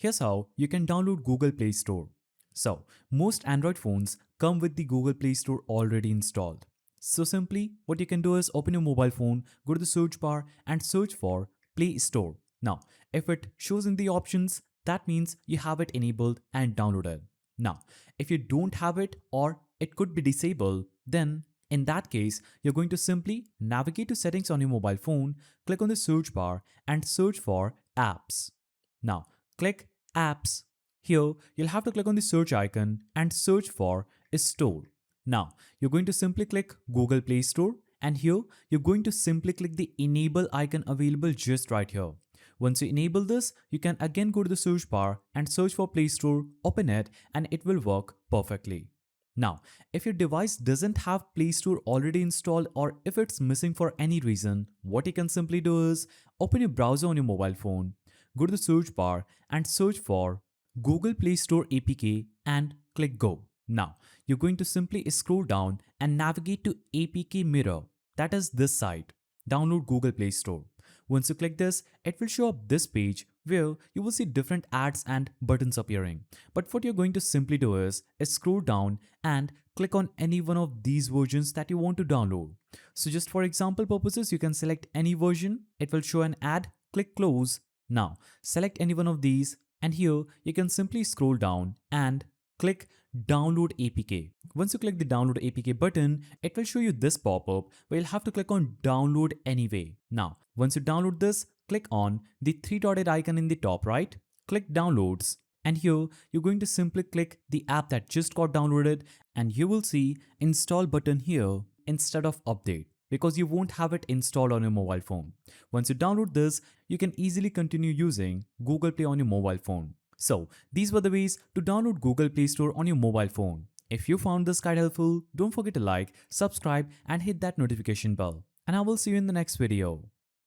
Here's how you can download Google Play Store. So, most Android phones come with the Google Play Store already installed. So simply, what you can do is open your mobile phone, go to the search bar and search for Play Store. Now, if it shows in the options, that means you have it enabled and downloaded. Now, if you don't have it or it could be disabled, then in that case, you're going to simply navigate to settings on your mobile phone, click on the search bar and search for apps. Now, click apps. Here, you'll have to click on the search icon and search for store. Now, you're going to simply click Google Play Store and here you're going to simply click the enable icon available just right here. Once you enable this, you can again go to the search bar and search for Play Store, open it and it will work perfectly. Now, if your device doesn't have Play Store already installed or if it's missing for any reason, what you can simply do is open your browser on your mobile phone, go to the search bar and search for Google Play Store APK and click go. Now, you're going to simply scroll down and navigate to APK Mirror, that is this site. Download Google Play Store. Once you click this, it will show up this page where you will see different ads and buttons appearing. But what you're going to simply do is scroll down and click on any one of these versions that you want to download. So just for example purposes, you can select any version. It will show an ad, click close. Now, select any one of these and here you can simply scroll down and click download APK. Once you click the download APK button, it will show you this pop-up where you'll have to click on download anyway. Now, once you download this, click on the three-dotted icon in the top right, click downloads and here you're going to simply click the app that just got downloaded and you will see install button here instead of update because you won't have it installed on your mobile phone. Once you download this, you can easily continue using Google Play on your mobile phone. So, these were the ways to download Google Play Store on your mobile phone. If you found this guide helpful, don't forget to like, subscribe and hit that notification bell. And I will see you in the next video.